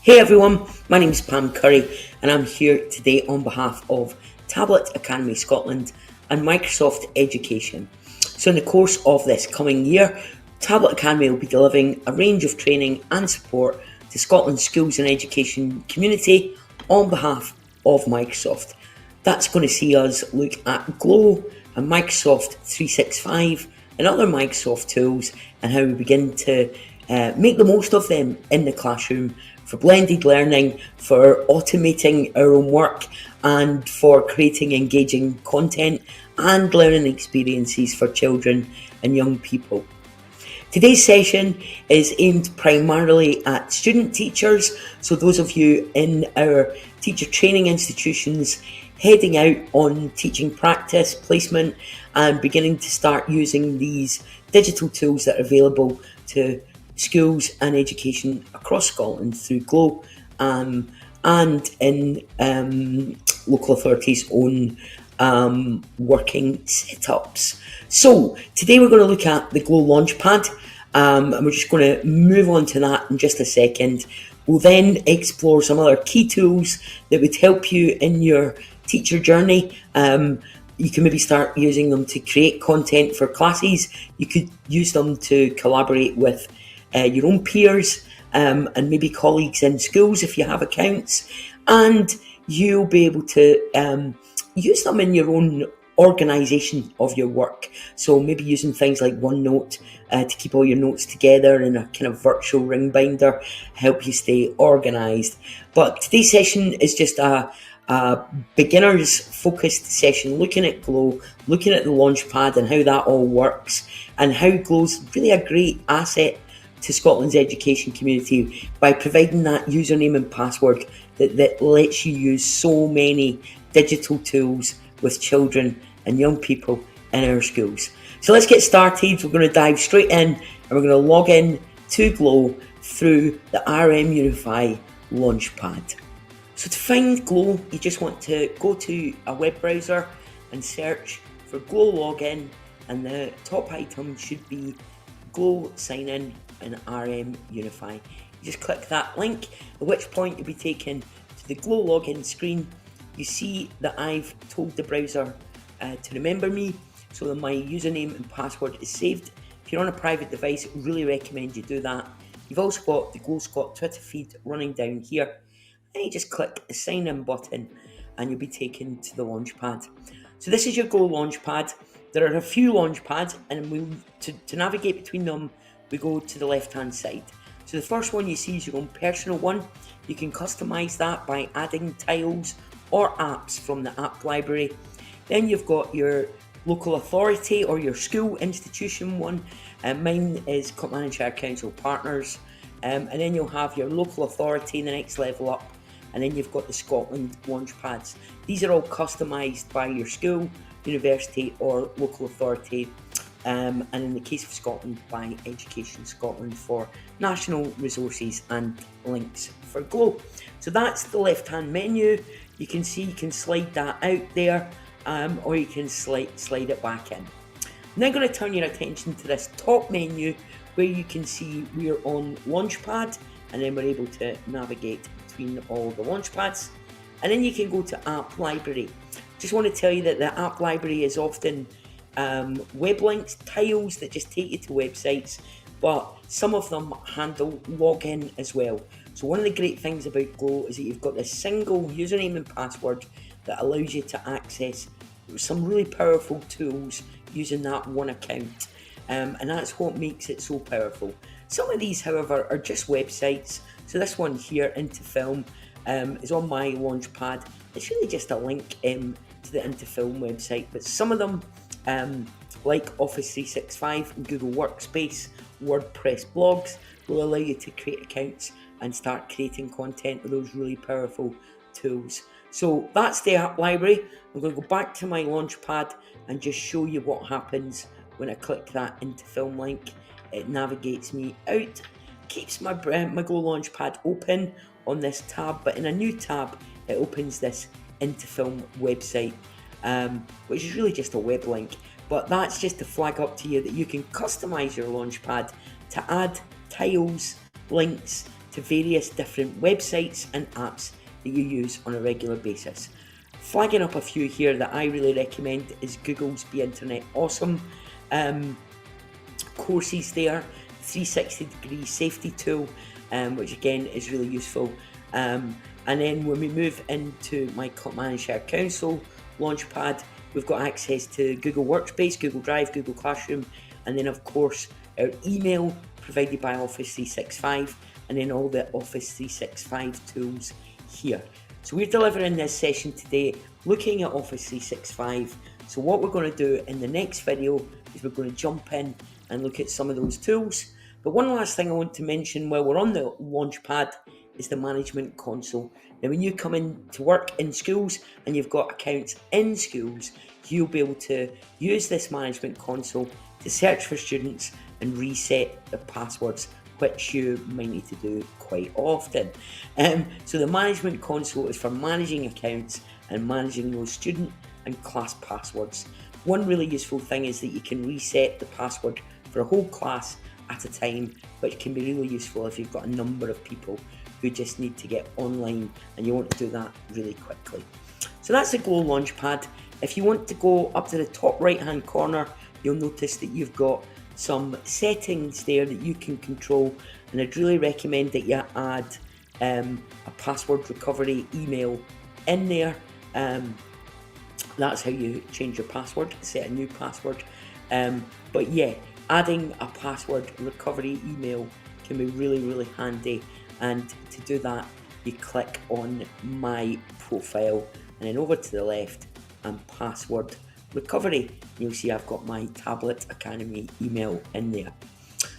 Hey everyone, my name is Pam Curry and I'm here today on behalf of Tablet Academy Scotland and Microsoft Education. So in the course of this coming year, Tablet Academy will be delivering a range of training and support to Scotland's schools and education community on behalf of Microsoft. That's going to see us look at Glow and Microsoft 365 and other Microsoft tools and how we begin to make the most of them in the classroom for blended learning, for automating our own work, and for creating engaging content and learning experiences for children and young people. Today's session is aimed primarily at student teachers, so those of you in our teacher training institutions heading out on teaching practice, placement, and beginning to start using these digital tools that are available to schools and education across Scotland through Glow and in local authorities' own working setups. So today we're going to look at the Glow Launchpad, and we're just going to move on to that in just a second. We'll then explore some other key tools that would help you in your teacher journey. You can maybe start using them to create content for classes. You could use them to collaborate with your own peers and maybe colleagues in schools if you have accounts, and you'll be able to use them in your own organisation of your work. So maybe using things like OneNote to keep all your notes together in a kind of virtual ring binder, help you stay organised. But today's session is just a beginners focused session looking at Glow, looking at the Launchpad and how that all works, and how Glow's really a great asset to Scotland's education community by providing that username and password that lets you use so many digital tools with children and young people in our schools. So let's get started. We're going to dive straight in and we're going to log in to Glow through the RM Unify Launchpad. So to find Glow, you just want to go to a web browser and search for Glow Login, and the top item should be Glow Sign In and RM Unify. You just click that link, at which point you'll be taken to the Glow login screen. You see that I've told the browser to remember me, so that my username and password is saved. If you're on a private device, really recommend you do that. You've also got the Glow Scot Twitter feed running down here, and you just click the sign in button and you'll be taken to the Launchpad. So this is your Glow Launchpad. There are a few Launchpads, and to navigate between them, we go to the left hand side. So the first one you see is your own personal one. You can customize that by adding tiles or apps from the app library. Then you've got your local authority or your school institution one. Mine is Managed Council Partners. And then you'll have your local authority in the next level up. And then you've got the Scotland Launchpads. These are all customised by your school, university or local authority. And in the case of Scotland, by Education Scotland for national resources and links for Glow. So that's the left hand menu. You can see you can slide that out there, or you can slide it back in. I'm now going to turn your attention to this top menu where you can see we're on Launchpad, and then we're able to navigate between all the Launchpads. And then you can go to App Library. Just want to tell you that the App Library is often web links, tiles that just take you to websites, but some of them handle login as well. So one of the great things about Glow is that you've got this single username and password that allows you to access some really powerful tools using that one account, and that's what makes it so powerful. Some of these, however, are just websites. So this one here, Into Film, is on my Launchpad. It's really just a link to the Into Film website, but some of them, like Office 365 and Google Workspace, WordPress blogs, will allow you to create accounts and start creating content with those really powerful tools. So that's the app library. I'm going to go back to my Launchpad and just show you what happens when I click that Into Film link. It navigates me out, keeps my Glow Launchpad open on this tab, but in a new tab it opens this Into Film website, which is really just a web link. But that's just to flag up to you that you can customize your Launchpad to add tiles, links, to various different websites and apps that you use on a regular basis. Flagging up a few here that I really recommend is Google's Be Internet Awesome courses there, 360-degree safety tool, which again is really useful. And then when we move into my Manager Council Launchpad, we've got access to Google Workspace, Google Drive, Google Classroom, and then of course our email provided by Office 365, and then all the Office 365 tools here. So we're delivering this session today looking at Office 365. So what we're going to do in the next video is we're going to jump in and look at some of those tools. But one last thing I want to mention while we're on the Launchpad is the Management Console. Now when you come in to work in schools and you've got accounts in schools, you'll be able to use this Management Console to search for students and reset their passwords, which you might need to do quite often. So the Management Console is for managing accounts and managing those student and class passwords. One really useful thing is that you can reset the password for a whole class at a time, which can be really useful if you've got a number of people who just need to get online and you want to do that really quickly. So that's the Glow Launchpad. If you want to go up to the top right hand corner, you'll notice that you've got some settings there that you can control, and I'd really recommend that you add a password recovery email in there. That's how you change your password, set a new password. But yeah, adding a password recovery email can be really handy, and to do that you click on my profile and then over to the left and password recovery. You'll see I've got my Tablet Academy email in there.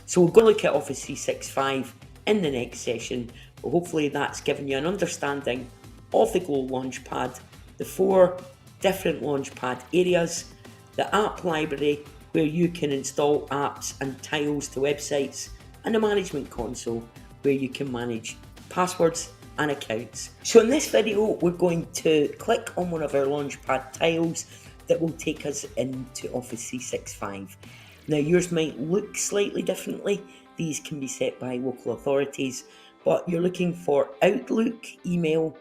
So we're going to look at Office 365 in the next session, but hopefully that's given you an understanding of the Glow Launchpad, the 4 different Launchpad areas, the app library where you can install apps and tiles to websites, and the Management Console where you can manage passwords and accounts. So in this video we're going to click on one of our Launchpad tiles that will take us into Office 365. Now yours might look slightly differently. These can be set by local authorities, but you're looking for Outlook email,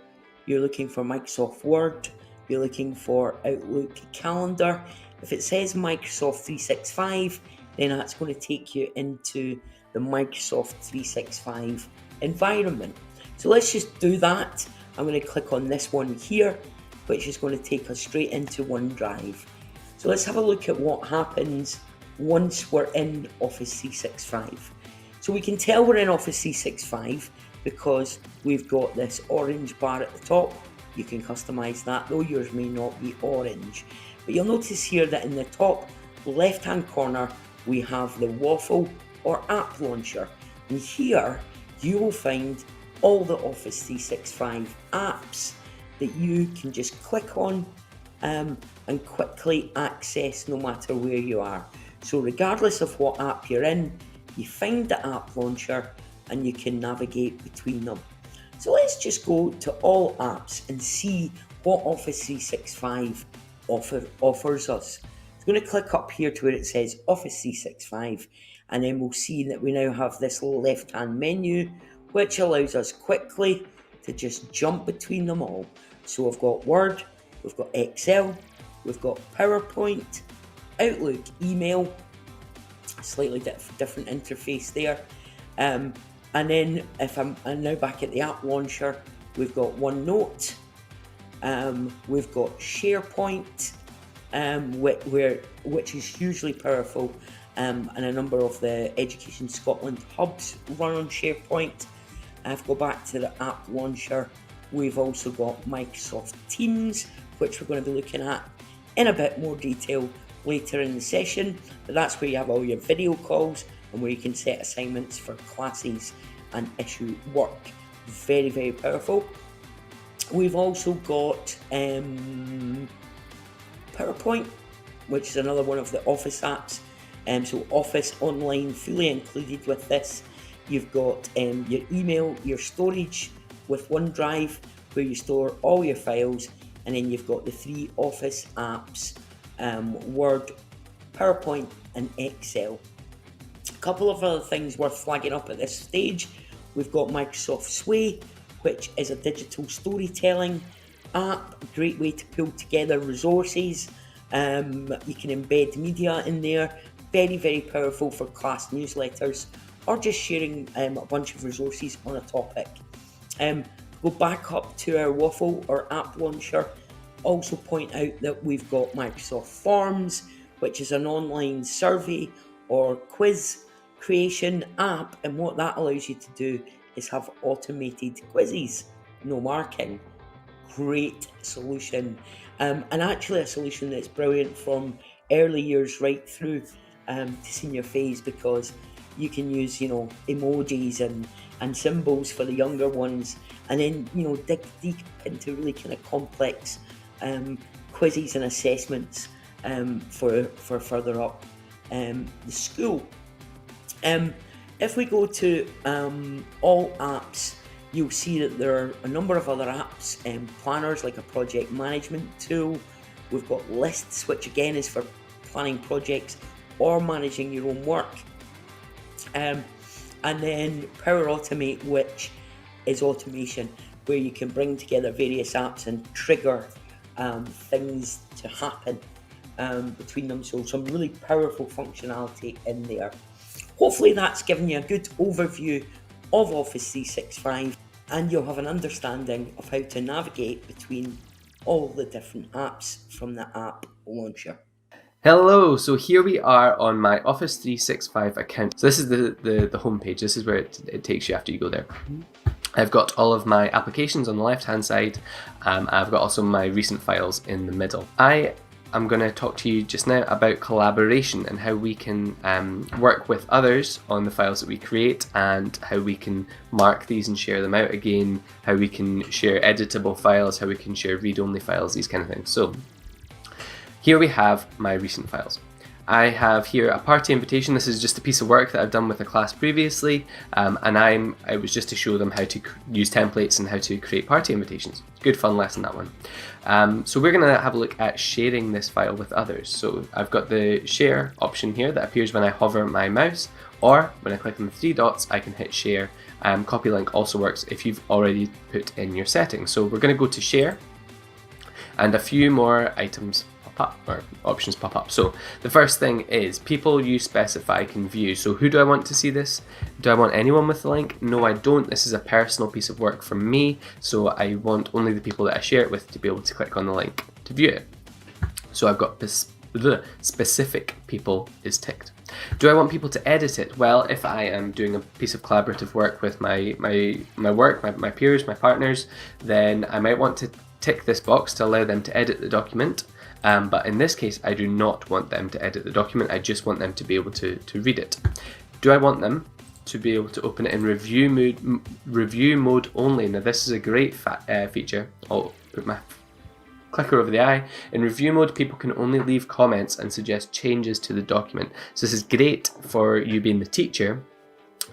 you're looking for Microsoft Word, you're looking for Outlook Calendar. If it says Microsoft 365, then that's going to take you into the Microsoft 365 environment. So let's just do that. I'm going to click on this one here, which is going to take us straight into OneDrive. So let's have a look at what happens once we're in Office 365. So we can tell we're in Office 365 because we've got this orange bar at the top. You can customize that, though yours may not be orange. But you'll notice here that in the top left hand corner we have the waffle or app launcher, and here you will find all the Office 365 apps that you can just click on and quickly access no matter where you are. So regardless of what app you're in, you find the app launcher and you can navigate between them. So let's just go to all apps and see what Office 365 offers us. I'm going to click up here to where it says Office 365, and then we'll see that we now have this left hand menu which allows us quickly to just jump between them all. So we've got Word, we've got Excel, we've got PowerPoint, Outlook email, slightly different interface there. And then if I'm now back at the app launcher, we've got OneNote, we've got SharePoint, which is hugely powerful, and a number of the Education Scotland hubs run on SharePoint. If I go back to the app launcher, we've also got Microsoft Teams, which we're going to be looking at in a bit more detail later in the session. But that's where you have all your video calls and where you can set assignments for classes and issue work. Very powerful. We've also got PowerPoint, which is another one of the Office apps. So Office Online fully included with this. You've got your email, your storage with OneDrive, where you store all your files, and then you've got the 3 Office apps, Word, PowerPoint and Excel. A couple of other things worth flagging up at this stage. we've got Microsoft Sway, which is a digital storytelling app, a great way to pull together resources. You can embed media in there, very, very powerful for class newsletters or just sharing a bunch of resources on a topic. Go back up to our Waffle or app launcher. Also point out that we've got Microsoft Forms, which is an online survey or quiz creation app, and what that allows you to do is have automated quizzes, no marking. Great solution, and actually a solution that's brilliant from early years right through to senior phase, because you can use emojis and symbols for the younger ones, and then dig deep into really kind of complex quizzes and assessments for further up the school. If we go to all apps, you'll see that there are a number of other apps, planners like a project management tool. We've got lists, which again is for planning projects or managing your own work. And then Power Automate, which is automation, where you can bring together various apps and trigger things to happen between them. So some really powerful functionality in there. Hopefully that's given you a good overview of Office 365, and you'll have an understanding of how to navigate between all the different apps from the app launcher. Hello, so here we are on my Office 365 account. So this is the home page. This is where it takes you after you go there. I've got all of my applications on the left hand side. I've got also my recent files in the middle. I'm going to talk to you just now about collaboration and how we can work with others on the files that we create, and how we can mark these and share them out again, how we can share editable files, how we can share read-only files, these kind of things. So here we have my recent files. I have here a party invitation. This is just a piece of work that I've done with a class previously, and it was just to show them how to use templates and how to create party invitations. Good fun lesson, that one. So we're going to have a look at sharing this file with others. So I've got the share option here that appears when I hover my mouse, or when I click on the three dots I can hit share. Copy link also works if you've already put in your settings. So we're going to go to share, and a few more items pop up, or options pop up. So the first thing is people you specify can view. So who do I want to see this? Do I want anyone with the link? No, I don't. This is a personal piece of work from me, so I want only the people that I share it with to be able to click on the link to view it. So I've got the specific people is ticked. Do I want people to edit it? Well, if I am doing a piece of collaborative work with my peers, my partners, then I might want to tick this box to allow them to edit the document. But in this case, I do not want them to edit the document. I just want them to be able to read it. Do I want them to be able to open it in review mode only? Now this is a great feature. I'll put my clicker over the eye. In review mode, people can only leave comments and suggest changes to the document. So this is great for you being the teacher.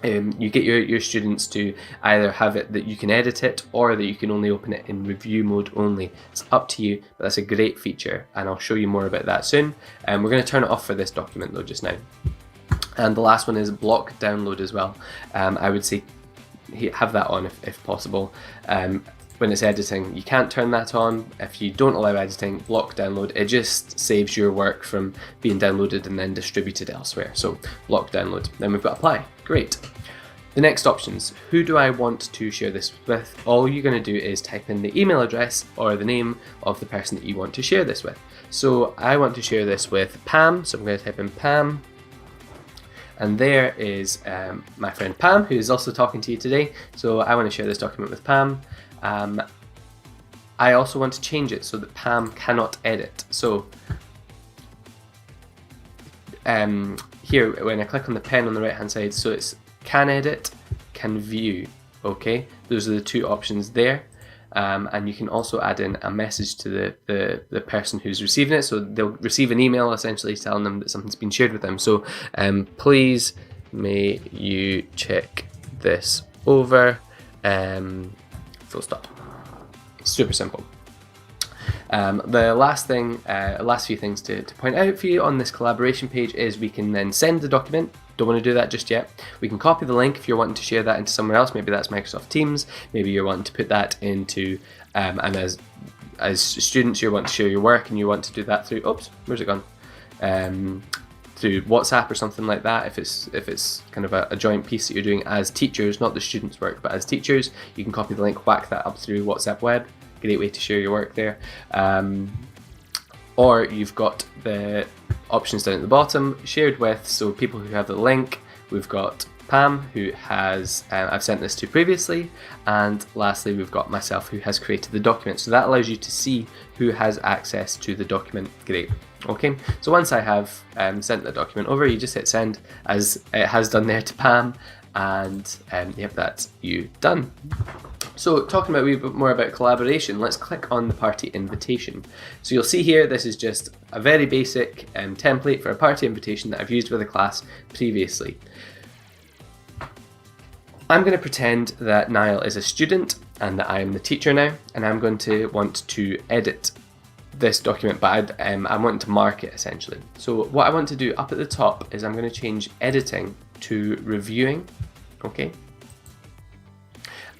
You get your students to either have it that you can edit it, or that you can only open it in review mode only. It's up to you, but that's a great feature, and I'll show you more about that soon. We're going to turn it off for this document though just now. And the last one is block download as well. I would say have that on if possible. When it's editing, you can't turn that on. If you don't allow editing, block download, it just saves your work from being downloaded and then distributed elsewhere. So block download. Then we've got apply. Great. The next options, who do I want to share this with? All you're going to do is type in the email address or the name of the person that you want to share this with. So I want to share this with Pam, so I'm going to type in Pam. And there is my friend Pam, who is also talking to you today. So I want to share this document with Pam. I also want to change it so that Pam cannot edit. So here, when I click on the pen on the right hand side, so it's can edit, can view. Okay, those are the two options there. And you can also add in a message to the person who's receiving it. So they'll receive an email essentially telling them that something's been shared with them. So please may you check this over. Full stop. Super simple. The last few things to point out for you on this collaboration page is we can then send the document. don't want to do that just yet, we can copy the link if you're wanting to share that into somewhere else. Maybe that's Microsoft Teams, maybe you're wanting to put that into, and as students, you're wanting to share your work and you want to do that through, oops, where's it gone? Through WhatsApp or something like that. If it's kind of a joint piece that you're doing as teachers, not the students' work, but as teachers, you can copy the link, whack that up through WhatsApp Web. Great way to share your work there. Or you've got the options down at the bottom, shared with, so people who have the link. We've got Pam, who has, I've sent this to previously, and lastly we've got myself, who has created the document. So that allows you to see who has access to the document. Great. Okay, so once I have sent the document over, you just hit send, as it has done there to Pam, and yep, that's you done. So talking about a wee bit more about collaboration, let's click on the party invitation. So you'll see here, this is just a very basic template for a party invitation that I've used with a class previously. I'm going to pretend that Niall is a student and that I am the teacher now, and I'm going to want to edit this document, but I'm wanting to mark it essentially. So what I want to do up at the top is I'm going to change editing to reviewing, okay?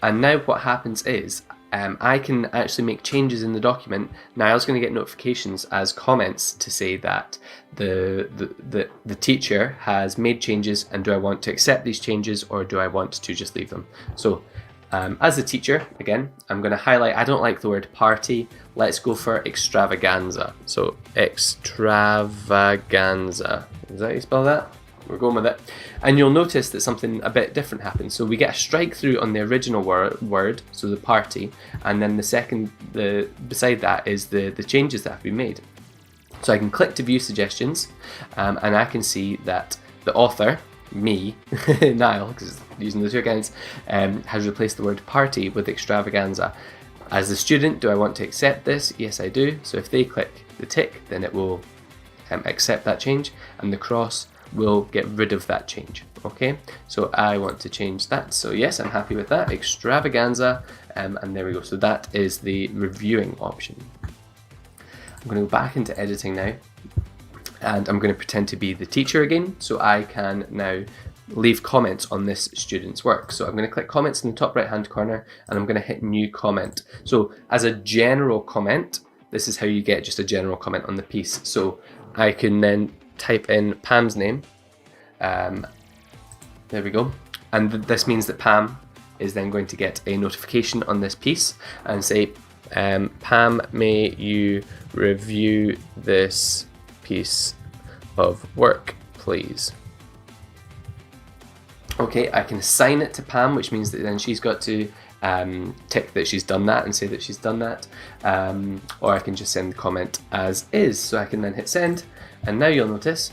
And now what happens is I can actually make changes in the document. Niall's going to get notifications as comments to say that the teacher has made changes, and do I want to accept these changes or do I want to just leave them? So as the teacher, again, I'm going to highlight, I don't like the word party, let's go for extravaganza. So extravaganza, is that how you spell that? We're going with it. And you'll notice that something a bit different happens. So we get a strike through on the original word, so the party, and then beside that is the changes that have been made. So I can click to view suggestions, and I can see that the author, me, Niall, because using the two accounts, has replaced the word party with extravaganza. As the student, do I want to accept this? Yes, I do. So if they click the tick, then it will accept that change, and the cross will get rid of that change. Okay, so I want to change that. So yes, I'm happy with that. Extravaganza, and there we go. So that is the reviewing option. I'm going to go back into editing now, and I'm going to pretend to be the teacher again, so I can now leave comments on this student's work. So I'm going to click comments in the top right hand corner, and I'm going to hit new comment. So as a general comment, this is how you get just a general comment on the piece. So I can then type in Pam's name, there we go, and this means that Pam is then going to get a notification on this piece and say, Pam, may you review this piece of work, please. Okay, I can assign it to Pam, which means that then she's got to tick that she's done that and say that she's done that, or I can just send the comment as is. So I can then hit send, and now you'll notice,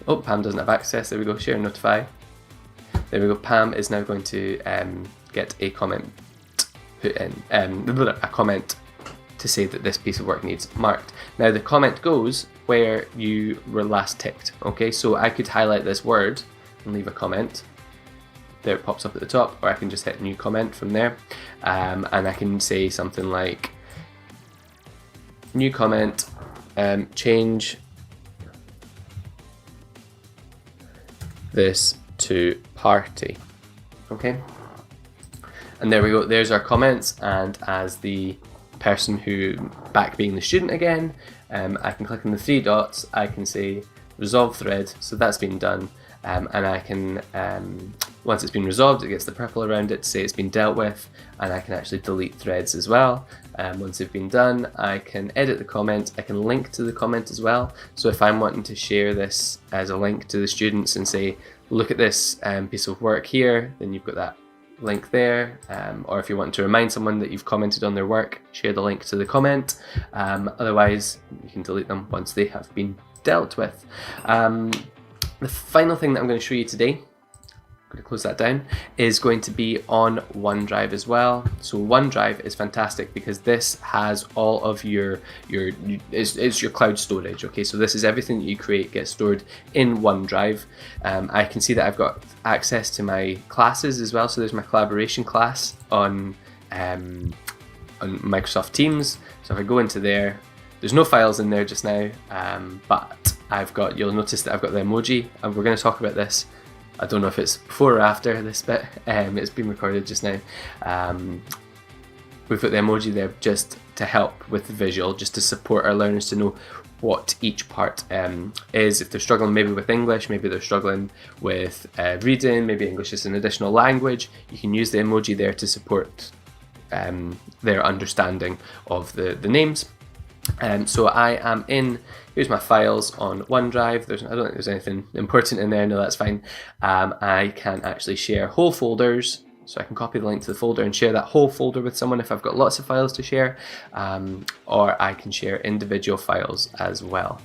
oh, Pam doesn't have access. There we go, share and notify. There we go, Pam is now going to get a comment put in, a comment to say that this piece of work needs marked. Now the comment goes where you were last ticked. Okay, so I could highlight this word and leave a comment. There it pops up at the top, or I can just hit new comment from there, and I can say something like new comment, change this to party. Okay, and there we go, there's our comments. And as the person who, back being the student again, I can click on the three dots, I can say resolve thread, so that's been done, and I can, once it's been resolved, it gets the purple around it to say it's been dealt with, and I can actually delete threads as well. Once they've been done, I can edit the comment, I can link to the comment as well. So if I'm wanting to share this as a link to the students and say, look at this piece of work here, then you've got that link there, or if you want to remind someone that you've commented on their work, share the link to the comment. Otherwise, you can delete them once they have been dealt with. The final thing that I'm going to show you today, I'm going to close that down, is going to be on OneDrive as well. So OneDrive is fantastic because this has all of it's your cloud storage. Okay, so this is everything that you create gets stored in OneDrive. I can see that I've got access to my classes as well. So there's my collaboration class on Microsoft Teams. So if I go into there, there's no files in there just now, but you'll notice that I've got the emoji, and we're going to talk about this. I don't know if it's before or after this bit. It's been recorded just now. We've got the emoji there just to help with the visual, just to support our learners to know what each part is. If they're struggling maybe with English, maybe they're struggling with reading, maybe English is an additional language, you can use the emoji there to support their understanding of the names. So I am here's my files on OneDrive. I don't think there's anything important in there, no, that's fine. I can actually share whole folders, so I can copy the link to the folder and share that whole folder with someone if I've got lots of files to share, or I can share individual files as well.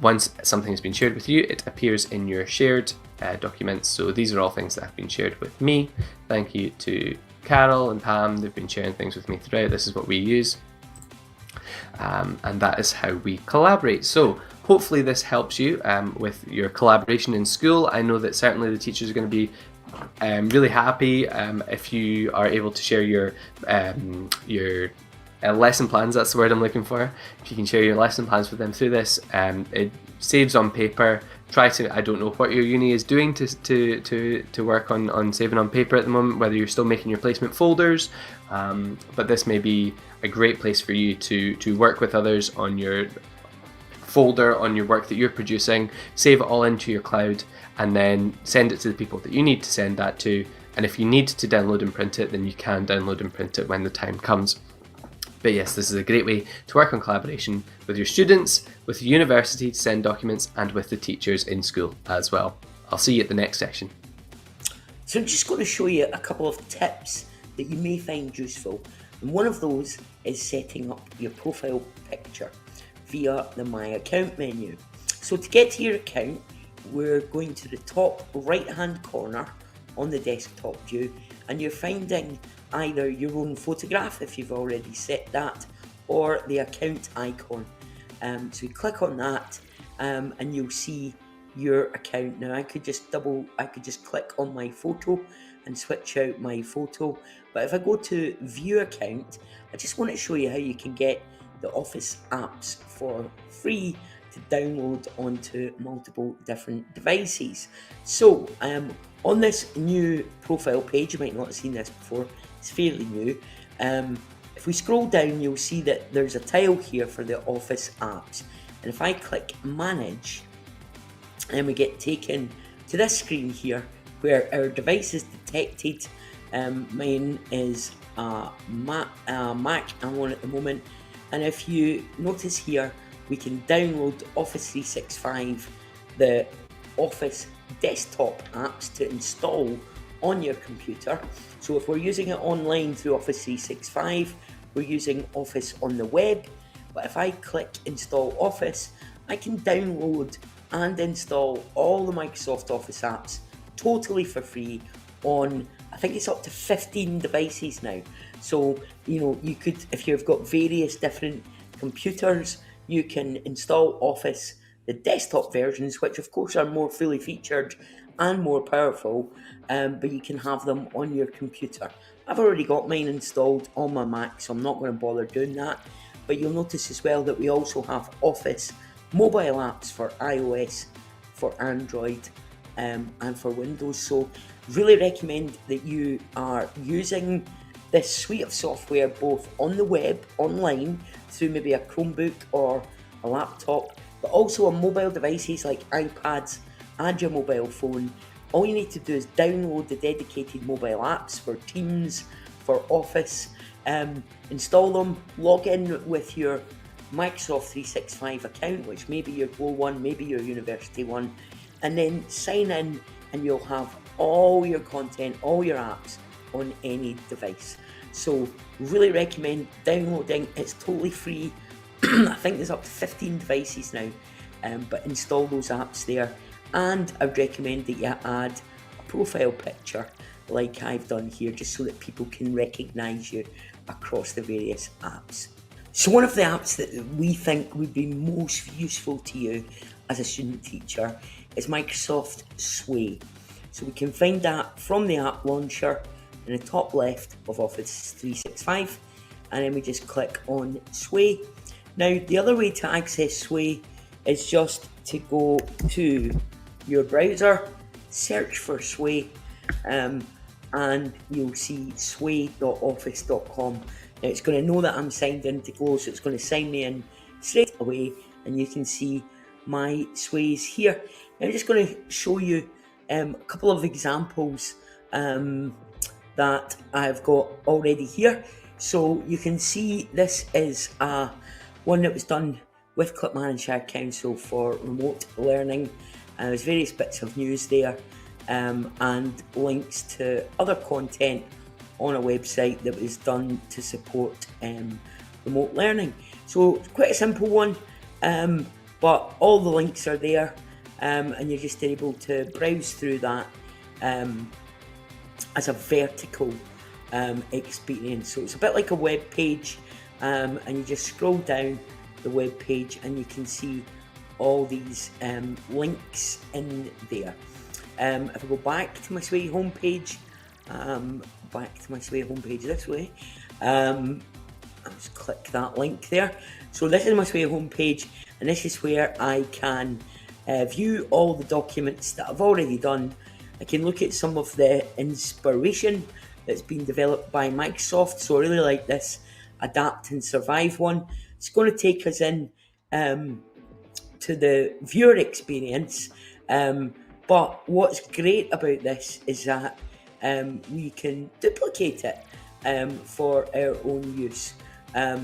Once something has been shared with you, it appears in your shared documents. So these are all things that have been shared with me. Thank you to Carol and Pam, they've been sharing things with me throughout. This is what we use. And that is how we collaborate. So hopefully this helps you with your collaboration in school. I know that certainly the teachers are going to be really happy if you are able to share your lesson plans. That's the word I'm looking for. If you can share your lesson plans with them through this, it saves on paper. I don't know what your uni is doing to work on saving on paper at the moment, whether you're still making your placement folders, but this may be a great place for you to work with others on your folder, on your work that you're producing, save it all into your cloud, and then send it to the people that you need to send that to. And if you need to download and print it, then you can download and print it when the time comes. But yes, this is a great way to work on collaboration with your students, with the university to send documents, and with the teachers in school as well. I'll see you at the next session. So I'm just going to show you a couple of tips that you may find useful. And one of those is setting up your profile picture via the My Account menu. So to get to your account, we're going to the top right hand corner on the desktop view, and you're finding either your own photograph if you've already set that, or the account icon. So you click on that and you'll see your account. Now I could just click on my photo and switch out my photo, but if I go to view account, I just want to show you how you can get the Office apps for free to download onto multiple different devices. So on this new profile page, you might not have seen this before, it's fairly new. If we scroll down, you'll see that there's a tile here for the Office apps, and if I click manage, then we get taken to this screen here where our device is detected. Mine is a Mac I'm on at the moment, and if you notice here, we can download Office 365, the Office desktop apps to install on your computer. So if we're using it online through Office 365, we're using Office on the web, but if I click install Office, I can download and install all the Microsoft Office apps totally for free on, I think it's up to 15 devices now. So, you could, if you've got various different computers, you can install Office, the desktop versions, which of course are more fully featured and more powerful, but you can have them on your computer. I've already got mine installed on my Mac, so I'm not going to bother doing that. But you'll notice as well that we also have Office mobile apps for iOS, for Android, and for Windows. So really recommend that you are using this suite of software both on the web, online, through maybe a Chromebook or a laptop, but also on mobile devices like iPads and your mobile phone. All you need to do is download the dedicated mobile apps for Teams, for Office, install them, log in with your Microsoft 365 account, which may be your Go one, maybe your university one, and then sign in, and you'll have all your content, all your apps on any device. So really recommend downloading. It's totally free. I think there's up to 15 devices now, but install those apps there. And I would recommend that you add a profile picture like I've done here, just so that people can recognise you across the various apps. So one of the apps that we think would be most useful to you as a student teacher is Microsoft Sway. So we can find that from the app launcher in the top left of Office 365, and then we just click on Sway. Now the other way to access Sway is just to go to your browser, search for Sway, and you'll see sway.office.com. Now it's going to know that I'm signed in to Glow, so it's going to sign me in straight away, and you can see my Sways here. Now I'm just going to show you a couple of examples that I've got already here. So you can see this is one that was done with Clipman and Shire Council for remote learning. There's various bits of news there and links to other content on a website that was done to support remote learning. So it's quite a simple one, but all the links are there, and you're just able to browse through that as a vertical experience. So it's a bit like a web page, and you just scroll down the web page and you can see all these links in there. If I go back to my Sway homepage, this way, I'll just click that link there. So this is my Sway homepage, and this is where I can view all the documents that I've already done. I can look at some of the inspiration that's been developed by Microsoft. So I really like this Adapt and Survive one. It's going to take us in to the viewer experience. But what's great about this is that we can duplicate it for our own use.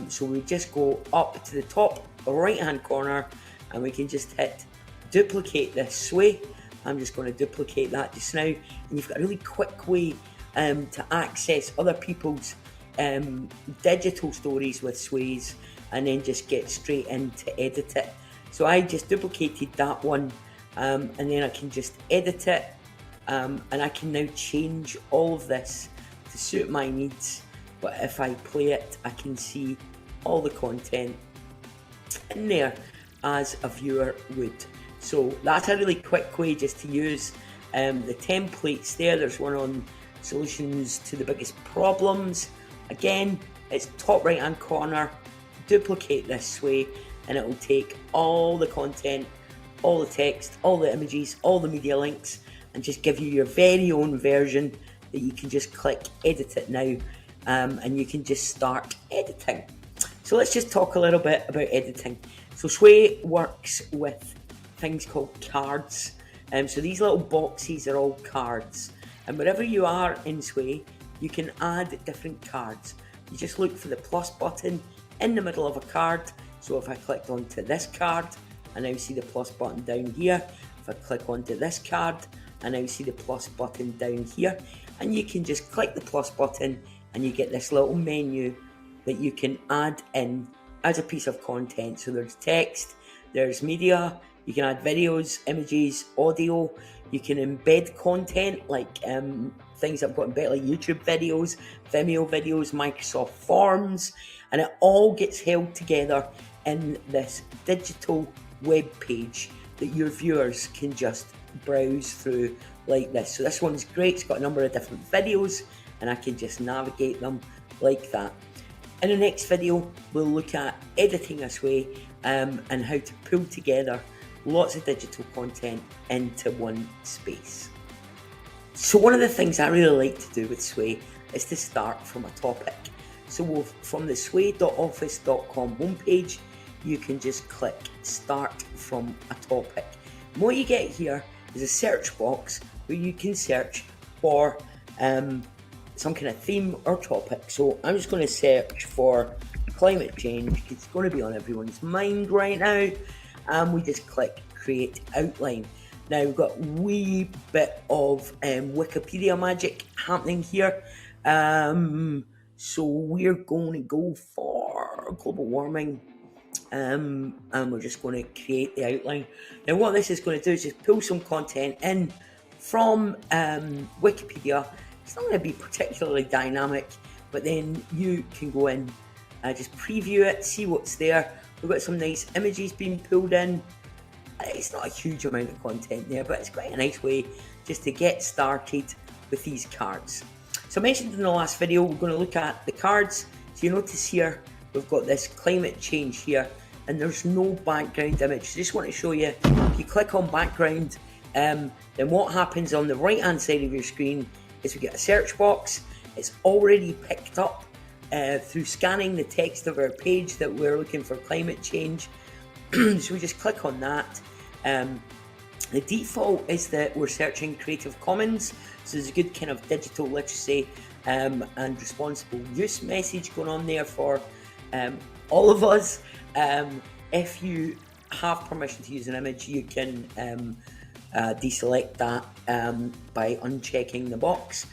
So we just go up to the top right hand corner and we can just hit duplicate this Sway. I'm just going to duplicate that just now, and you've got a really quick way to access other people's digital stories with Sways, and then just get straight in to edit it. So I just duplicated that one, and then I can just edit it, and I can now change all of this to suit my needs. But if I play it, I can see all the content in there as a viewer would. So that's a really quick way just to use the templates there. There's one on solutions to the biggest problems. Again, it's top right hand corner, duplicate this Sway, and it will take all the content, all the text, all the images, all the media links, and just give you your very own version that you can just click edit it now, and you can just start editing. So let's just talk a little bit about editing. So Sway works with things called cards. So these little boxes are all cards, and wherever you are in Sway, you can add different cards. You just look for the plus button in the middle of a card. So if I clicked onto this card, I now see the plus button down here. If I click onto this card, I now see the plus button down here, and you can just click the plus button and you get this little menu that you can add in as a piece of content. So there's text, there's media, you can add videos, images, audio, you can embed content like things I've got embedded like YouTube videos, Vimeo videos, Microsoft Forms, and it all gets held together in this digital web page that your viewers can just browse through like this. So this one's great, it's got a number of different videos and I can just navigate them like that. In the next video, we'll look at editing this way and how to pull together lots of digital content into one space. So one of the things I really like to do with Sway is to start from a topic. So from the sway.office.com homepage, you can just click start from a topic. And what you get here is a search box where you can search for some kind of theme or topic. So I'm just going to search for climate change. It's going to be on everyone's mind right now. And we just click create outline. Now we've got a wee bit of Wikipedia magic happening here. So we're going to go for global warming. And we're just going to create the outline. Now what this is going to do is just pull some content in from Wikipedia. It's not going to be particularly dynamic, but then you can go in, just preview it, see what's there. We've got some nice images being pulled in. It's not a huge amount of content there, but it's quite a nice way just to get started with these cards. So I mentioned in the last video, we're going to look at the cards. So you notice here, we've got this climate change here. and there's no background image. Just want to show you, if you click on background, then what happens on the right hand side of your screen is we get a search box. It's already picked up through scanning the text of our page that we're looking for climate change. So we just click on that. The default is that we're searching Creative Commons, so there's a good kind of digital literacy and responsible use message going on there for all of us. If you have permission to use an image, you can deselect that by unchecking the box.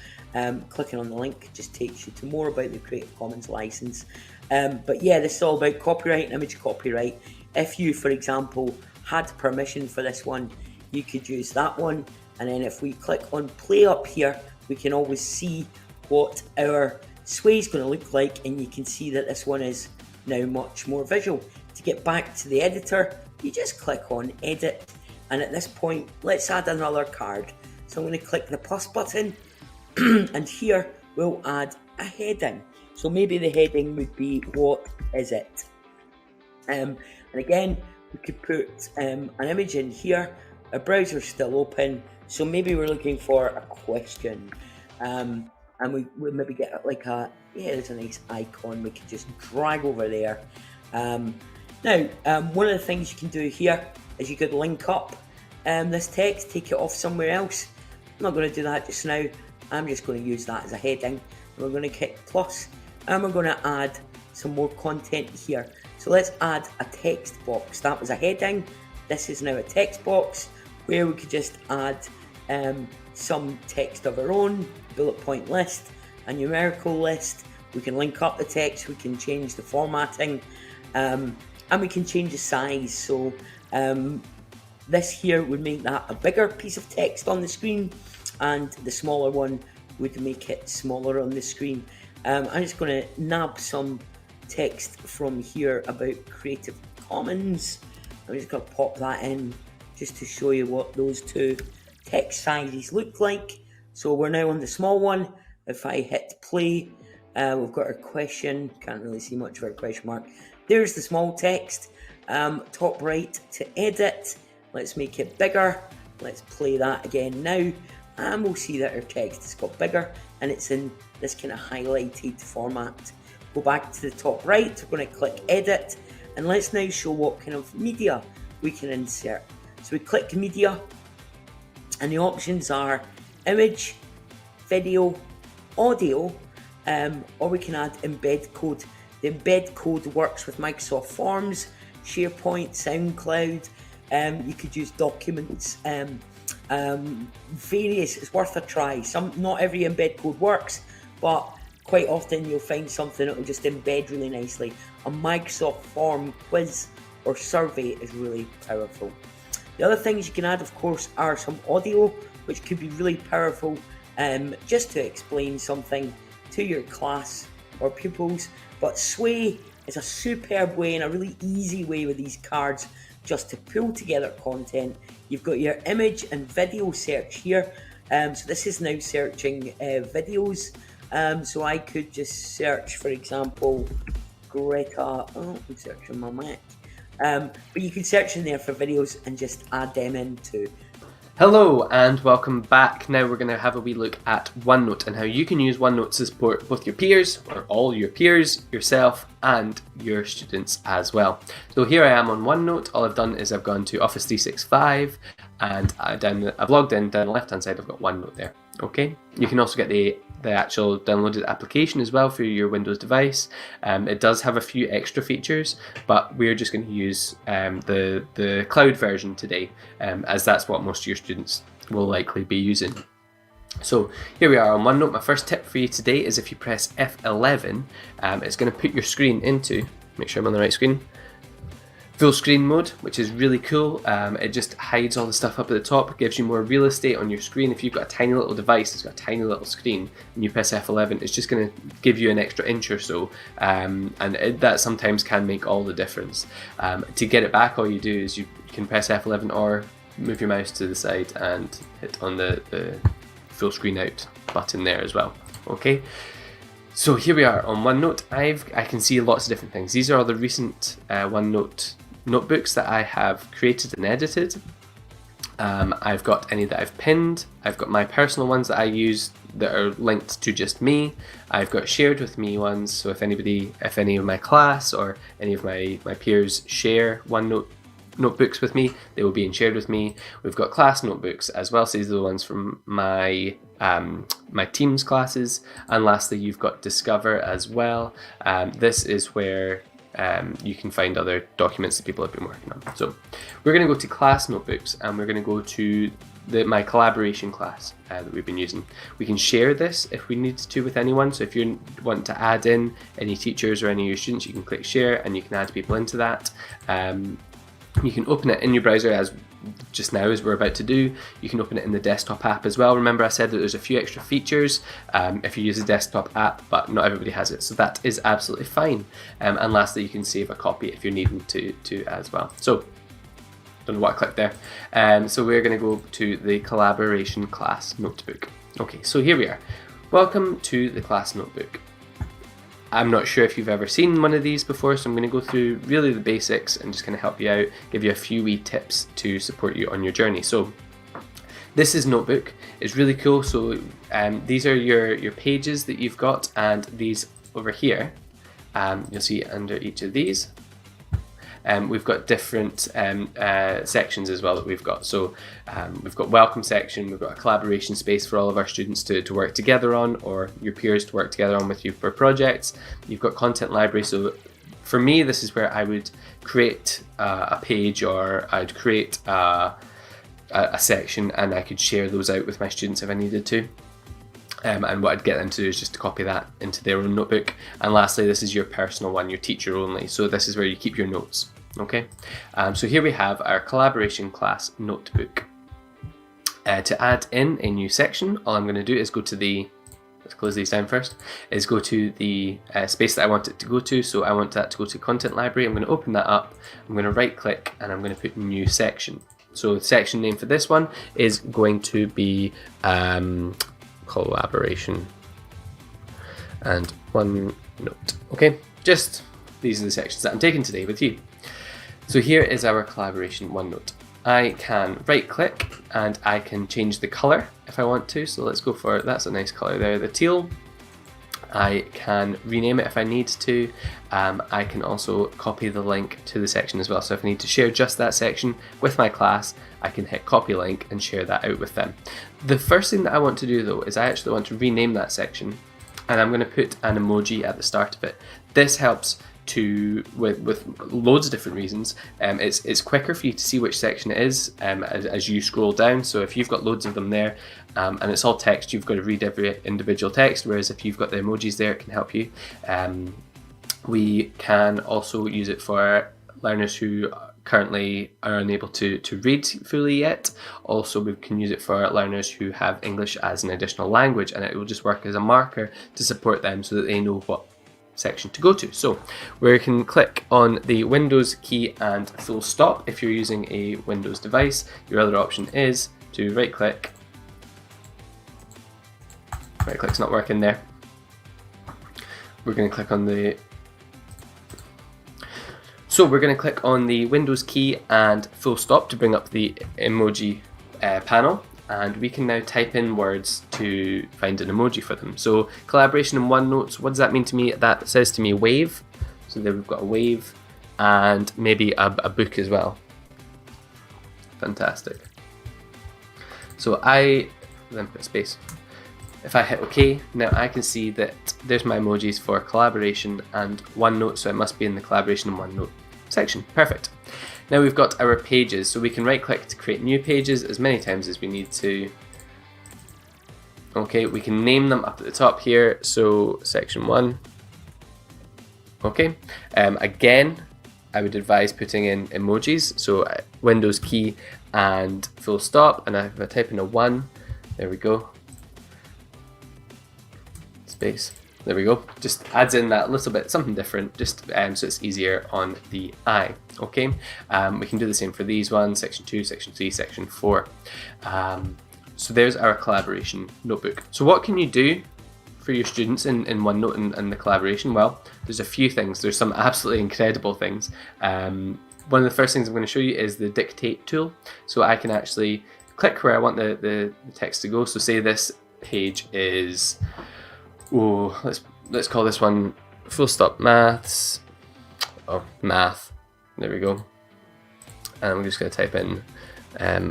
Clicking on the link just takes you to more about the Creative Commons license. But yeah, this is all about copyright and image copyright. If you, for example, had permission for this one, you could use that one. And then if we click on play up here, we can always see what our sway is going to look like, and you can see that this one is now much more visual. To get back to the editor, you just click on edit, and at this point let's add another card. So I'm going to click the plus button and here we'll add a heading. So maybe the heading would be, what is it? And again, we could put an image in here. Our browser's still open, so maybe we're looking for a question, and we'll maybe get like there's a nice icon we could just drag over there. Now, one of the things you can do here is you could link up this text, take it off somewhere else. I'm not going to do that just now. I'm just going to use that as a heading. We're going to click plus, and we're going to add some more content here. So let's add a text box. That was a heading. This is now a text box where we could just add some text of our own, bullet point list, a numerical list. We can link up the text, we can change the formatting, and we can change the size. So this here would make that a bigger piece of text on the screen, and the smaller one would make it smaller on the screen. I'm just going to nab some text from here about Creative Commons. I'm just going to pop that in just to show you what those two text sizes look like. So we're now on the small one. If I hit play, we've got our question. Can't really see much of our question mark. There's the small text. Top right to edit. Let's make it bigger. Let's play that again now, and we'll see that our text has got bigger and it's in this kind of highlighted format. Go back to the top right. We're going to click edit, and let's now show what kind of media we can insert. So we click media, and the options are image, video, audio, or we can add embed code. The embed code works with Microsoft Forms, SharePoint, SoundCloud. You could use documents, various. It's worth a try. Not every embed code works, but quite often you'll find something that will just embed really nicely. A Microsoft form, quiz, or survey is really powerful. The other things you can add, of course, are some audio, which could be really powerful just to explain something to your class or pupils. But Sway is a superb way and a really easy way with these cards just to pull together content. You've got your image and video search here. So this is now searching videos. So I could just search, for example, Greta. Oh, I'm searching my Mac. But you can search in there for videos and just add them in too. Hello and welcome back. Now we're going to have a wee look at OneNote and how you can use OneNote to support both your peers, or all your peers, yourself and your students as well. So here I am on OneNote. All I've done is I've gone to Office 365 and I've logged in. Down the left hand side I've got OneNote there. Okay, you can also get the actual downloaded application as well for your Windows device. It does have a few extra features, but we're just going to use the cloud version today, as that's what most of your students will likely be using. So here we are on OneNote. My first tip for you today is if you press F11, it's going to put your screen into, make sure I'm on the right screen, full screen mode, which is really cool. It just hides all the stuff up at the top, gives you more real estate on your screen. If you've got a tiny little device that's got a tiny little screen and you press F11, it's just going to give you an extra inch or so, and that sometimes can make all the difference. To get it back, all you do is you can press F11 or move your mouse to the side and hit on the full screen out button there as well. Okay. So here we are on OneNote. I can see lots of different things. These are all the recent OneNote notebooks that I have created and edited. I've got any that I've pinned. I've got my personal ones that I use that are linked to just me. I've got shared with me ones, so if any of my class or any of my peers share OneNote notebooks with me, they will be in shared with me. We've got class notebooks as well, so these are the ones from my team's classes. And lastly, you've got Discover as well. This is where you can find other documents that people have been working on. So we're going to go to class notebooks, and we're going to go to my collaboration class that we've been using. We can share this if we need to with anyone. So if you want to add in any teachers or any of your students, you can click share and you can add people into that. You can open it in your browser as we're about to do. You can open it in the desktop app as well. Remember I said that there's a few extra features if you use a desktop app, but not everybody has it, so that is absolutely fine. And lastly, you can save a copy if you're needing to as well. So don't know what I clicked there. So we're going to go to the collaboration class notebook. Okay, so here we are. Welcome to the class notebook. I'm not sure if you've ever seen one of these before, so I'm going to go through really the basics and just kind of help you out, give you a few wee tips to support you on your journey. So this is Notebook. It's really cool. So these are your pages that you've got, and these over here, you'll see under each of these. We've got different sections as well that we've got. So we've got welcome section, we've got a collaboration space for all of our students to work together on, or your peers to work together on with you for projects. You've got content library. So for me, this is where I would create a page, or I'd create a section, and I could share those out with my students if I needed to. And what I'd get them to do is just to copy that into their own notebook. And lastly, this is your personal one, your teacher only. So this is where you keep your notes. Okay, so here we have our collaboration class notebook. To add in a new section, all I'm going to do is go to let's close these down first, is go to the space that I want it to go to. So I want that to go to content library. I'm going to open that up, I'm going to right click, and I'm going to put new section. So the section name for this one is going to be collaboration and OneNote. Okay, just these are the sections that I'm taking today with you. So here is our collaboration OneNote. I can right click and I can change the color if I want to. So let's go for, that's a nice color there, the teal. I can rename it if I need to. I can also copy the link to the section as well. So if I need to share just that section with my class, I can hit copy link and share that out with them. The first thing that I want to do though is I actually want to rename that section, and I'm going to put an emoji at the start of it. This helps with loads of different reasons. It's quicker for you to see which section it is as you scroll down. So if you've got loads of them there and it's all text, you've got to read every individual text, whereas if you've got the emojis there, it can help you. We can also use it for learners who currently are unable to read fully yet. Also, we can use it for learners who have English as an additional language, and it will just work as a marker to support them so that they know what section to go to. So we can click on the Windows key and full stop if you're using a Windows device. Your other option is to right click's not working there. We're going to click on the Windows key and full stop to bring up the emoji panel, and we can now type in words to find an emoji for them. So collaboration in OneNote, what does that mean to me? That says to me wave. So there we've got a wave and maybe a book as well. Fantastic. So I then put space. If I hit OK, now I can see that there's my emojis for collaboration and OneNote, so it must be in the collaboration and OneNote section. Perfect. Now we've got our pages, so we can right click to create new pages as many times as we need to. Okay, we can name them up at the top here, so section 1. Okay, again, I would advise putting in emojis, so Windows key and full stop, and if I type in a 1, there we go, space, there we go, just adds in that little bit, something different, just so it's easier on the eye. Okay, we can do the same for these ones, section 2, section 3, section 4. So there's our collaboration notebook. So what can you do for your students in OneNote and the collaboration? Well, there's a few things. There's some absolutely incredible things. one of the first things I'm going to show you is the dictate tool. So I can actually click where I want the text to go. So say this page is, let's call this one full stop maths, or math. There we go. And I'm just going to type in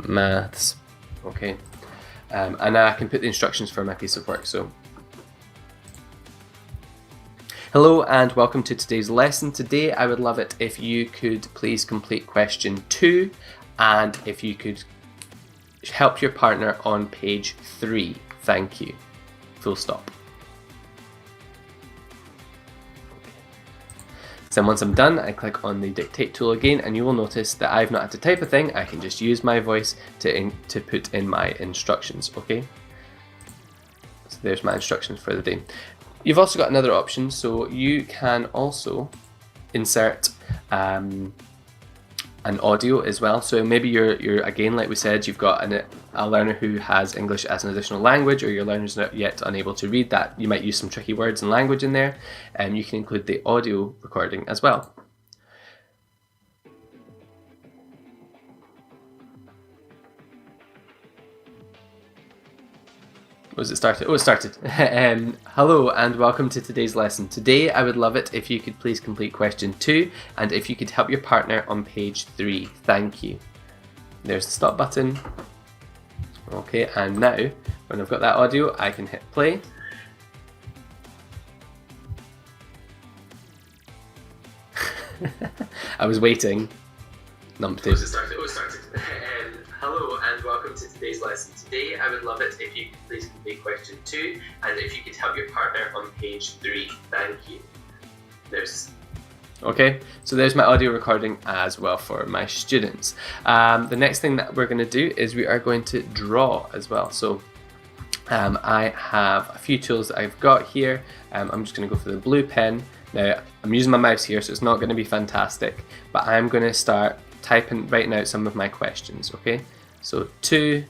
maths. Okay. And now I can put the instructions for my piece of work. So, hello and welcome to today's lesson. Today I would love it if you could please complete question 2 and if you could help your partner on page 3. Thank you. Full stop. So once I'm done, I click on the dictate tool again, and you will notice that I've not had to type a thing. I can just use my voice to put in my instructions, okay? So there's my instructions for the day. You've also got another option, so you can also insert an audio as well. So maybe you're again, like we said, you've got a learner who has English as an additional language, or your learner's not yet unable to read that. You might use some tricky words and language in there, and you can include the audio recording as well. Was it started? Oh, it started. Hello and welcome to today's lesson. Today I would love it if you could please complete question 2 and if you could help your partner on page 3. Thank you. There's the stop button. Okay, and now when I've got that audio, I can hit play. I was waiting. Numpty. Was it started? Oh, it started. Hello and welcome to today's lesson. Today I would love it if you could please complete question 2 and if you could help your partner on page 3. Thank you. Okay, so there's my audio recording as well for my students. The next thing that we're going to do is we are going to draw as well. So I have a few tools that I've got here. I'm just going to go for the blue pen. Now I'm using my mouse here, so it's not going to be fantastic, but I'm going to start writing out some of my questions, okay? So 2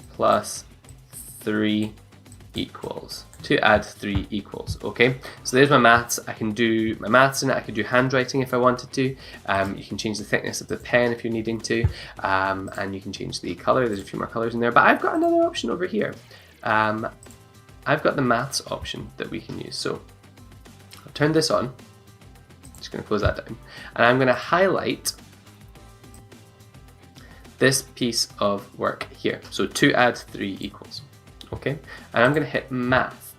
plus 3 equals. 2 add 3 equals, okay? So there's my maths. I can do my maths in it. I could do handwriting if I wanted to. You can change the thickness of the pen if you're needing to, and you can change the color. There's a few more colors in there, but I've got another option over here. I've got the maths option that we can use. So I'll turn this on. Just going to close that down, and I'm going to highlight this piece of work here. So 2 add 3 equals, okay? And I'm going to hit math,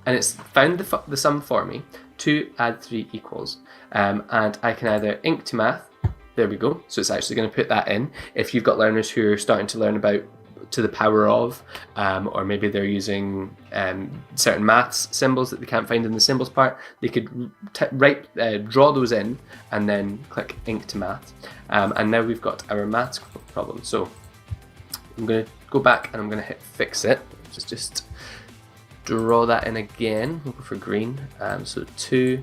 and it's found the sum for me. 2 add 3 equals, and I can either ink to math. There we go. So it's actually going to put that in. If you've got learners who are starting to learn about to the power of, or maybe they're using certain maths symbols that they can't find in the symbols part, they could draw those in and then click ink to math. And now we've got our maths problem. So I'm going to go back and I'm going to hit fix it. Just draw that in again. We'll go for green. So 2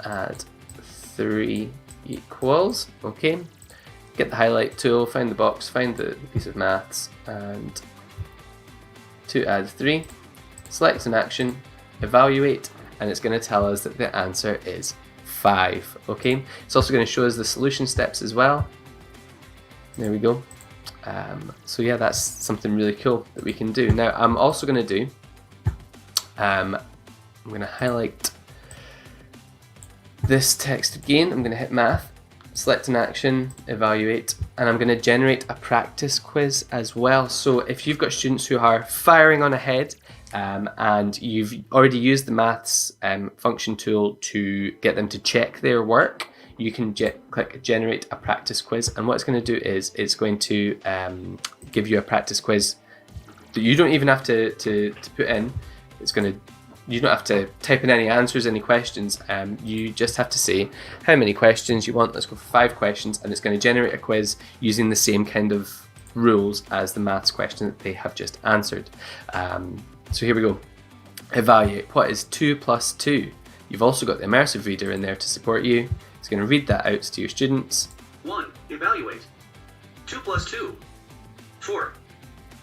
add 3 equals. Okay. Get the highlight tool, find the box, find the piece of maths, and 2 add 3. Select an action, evaluate, and it's going to tell us that the answer is 5. Okay, it's also going to show us the solution steps as well. There we go. So yeah, that's something really cool that we can do. Now I'm also going to do, I'm going to highlight this text again. I'm going to hit math, select an action, evaluate, and I'm going to generate a practice quiz as well. So if you've got students who are firing on ahead, and you've already used the maths function tool to get them to check their work, you can click generate a practice quiz, and what it's going to do is it's going to give you a practice quiz that you don't even have to put in. You don't have to type in any answers, any questions. You just have to say how many questions you want. Let's go for 5 questions, and it's going to generate a quiz using the same kind of rules as the maths question that they have just answered. So here we go. Evaluate. What is 2 plus 2? You've also got the Immersive reader in there to support you. It's going to read that out to your students. 1. Evaluate. 2 plus 2. 4.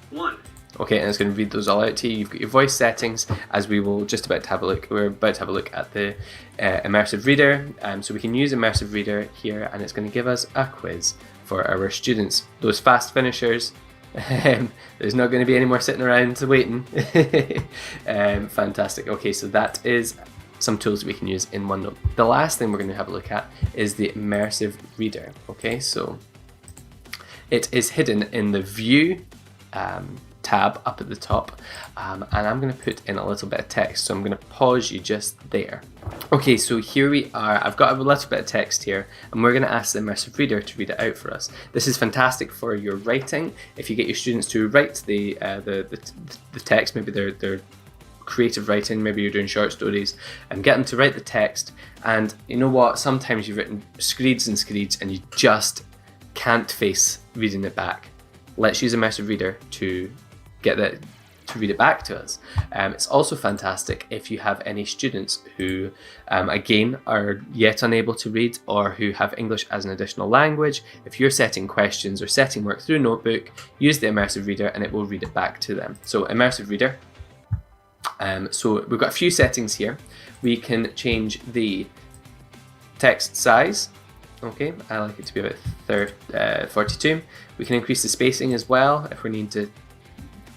1. Okay, and it's going to read those all out to you. You've got your voice settings, as we will just about to have a look. We're about to have a look at the Immersive Reader. So we can use Immersive Reader here, and it's going to give us a quiz for our students. Those fast finishers, there's not going to be any more sitting around waiting. Fantastic. Okay, so that is some tools that we can use in OneNote. The last thing we're going to have a look at is the Immersive Reader. Okay, so it is hidden in the View tab up at the top, and I'm going to put in a little bit of text, so I'm going to pause you just there. Okay, so here we are. I've got a little bit of text here, and we're going to ask the Immersive Reader to read it out for us. This is fantastic for your writing. If you get your students to write the text, maybe they're creative writing, maybe you're doing short stories, and get them to write the text. And you know what? Sometimes you've written screeds and screeds, and you just can't face reading it back. Let's use Immersive Reader to get that to read it back to us. It's also fantastic if you have any students who again are yet unable to read, or who have English as an additional language. If you're setting questions or setting work through Notebook, use the Immersive Reader and it will read it back to them. So Immersive Reader. So we've got a few settings here. We can change the text size. Okay, I like it to be about 42. We can increase the spacing as well if we need to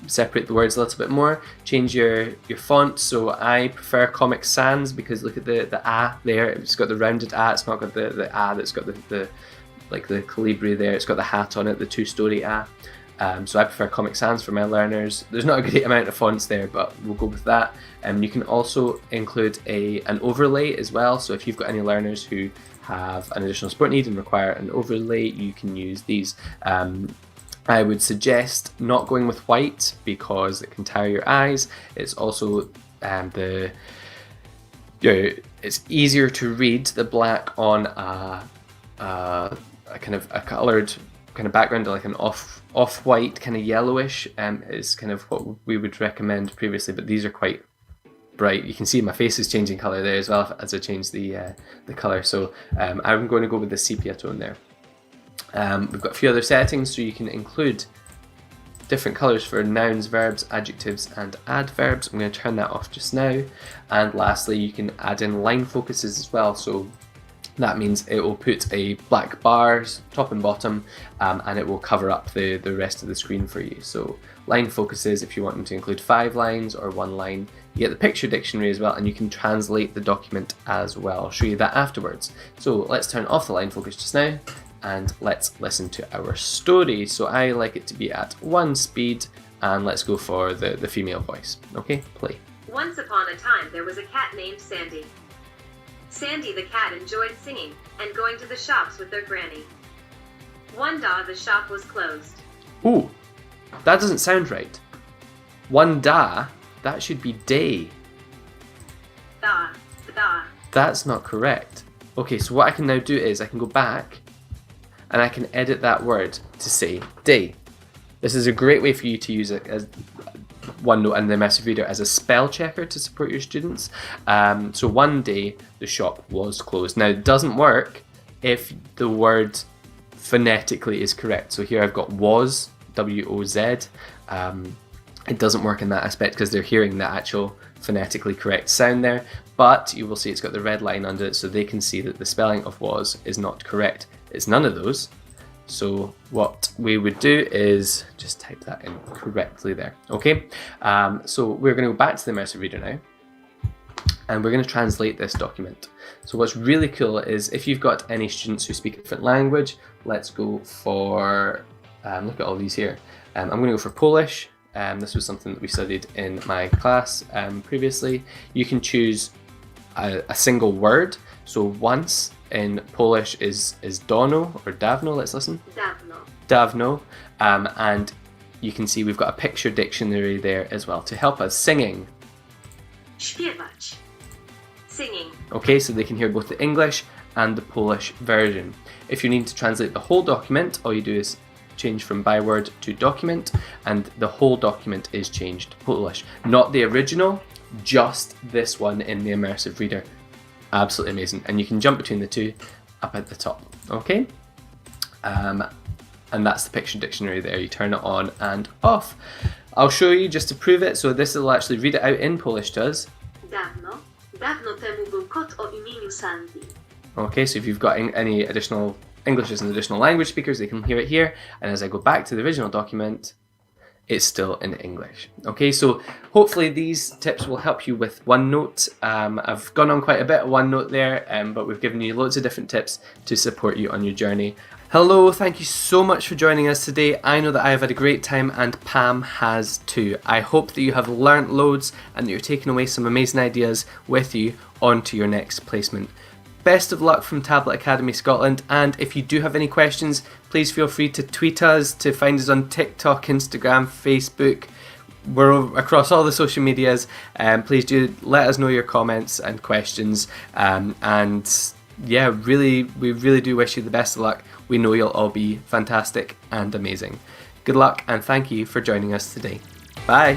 separate the words a little bit more. Change your font. So I prefer Comic Sans, because look at the A there. It's got the rounded A. It's not got the A that's got the like the Calibri there. It's got the hat on it, the two-story A. So I prefer Comic Sans for my learners. There's not a great amount of fonts there, but we'll go with that. You can also include an overlay as well. So if you've got any learners who have an additional support need and require an overlay, you can use these. I would suggest not going with white because it can tire your eyes. It's also it's easier to read the black on a kind of a coloured kind of background, like an off-white kind of yellowish, is kind of what we would recommend previously, but these are quite bright. You can see my face is changing colour there as well as I change the colour, so I'm going to go with the sepia tone there. We've got a few other settings, so you can include different colours for nouns, verbs, adjectives and adverbs. I'm going to turn that off just now. And lastly, you can add in line focuses as well, so that means it will put a black bars top and bottom, and it will cover up the rest of the screen for you. So line focuses, if you want them to include 5 lines or 1 line. You get the picture dictionary as well, and you can translate the document as well. I'll show you that afterwards. So let's turn off the line focus just now, and let's listen to our story. So I like it to be at 1 speed, and let's go for the female voice. Okay, play. Once upon a time there was a cat named Sandy. Sandy the cat enjoyed singing and going to the shops with their granny. One day the shop was closed. Ooh, that doesn't sound right. One da, that should be day. Da. That's not correct. Okay, so what I can now do is I can go back and I can edit that word to say day. This is a great way for you to use it as OneNote and the Immersive Reader as a spell checker to support your students. So one day the shop was closed. Now it doesn't work if the word phonetically is correct. So here I've got was, W-O-Z. It doesn't work in that aspect because they're hearing the actual phonetically correct sound there, but you will see it's got the red line under it, so they can see that the spelling of was is not correct. It's none of those. So what we would do is just type that in correctly there. Okay, so we're going to go back to the Immersive Reader now, and we're going to translate this document. So what's really cool is if you've got any students who speak a different language, let's go for, look at all these here. I'm going to go for Polish. This was something that we studied in my class previously. You can choose a single word. So once in Polish is dono or dawno. Let's listen. Dawno. And you can see we've got a picture dictionary there as well to help us. Singing. Śpiewać. Singing. Okay, so they can hear both the English and the Polish version. If you need to translate the whole document, all you do is change from byword to document, and the whole document is changed to Polish. Not the original, just this one in the Immersive Reader. Absolutely amazing. And you can jump between the two up at the top. Okay? and that's the picture dictionary there. You turn it on and off. I'll show you just to prove it. So this will actually read it out in Polish to us. Dawno temu był kot o imieniu Sandy. Okay, so if you've got any additional English as an additional language speakers, they can hear it here. And as I go back to the original document, it's still in English. Okay, so hopefully these tips will help you with OneNote. I've gone on quite a bit of OneNote there, but we've given you loads of different tips to support you on your journey. Hello, thank you so much for joining us today. I know that I have had a great time and Pam has too. I hope that you have learnt loads and that you're taking away some amazing ideas with you onto your next placement. Best of luck from Tablet Academy Scotland, and if you do have any questions, please feel free to tweet us, to find us on TikTok, Instagram, Facebook. We're across all the social medias. Please do let us know your comments and questions, and yeah, we really do wish you the best of luck. We know you'll all be fantastic and amazing. Good luck and thank you for joining us today. Bye!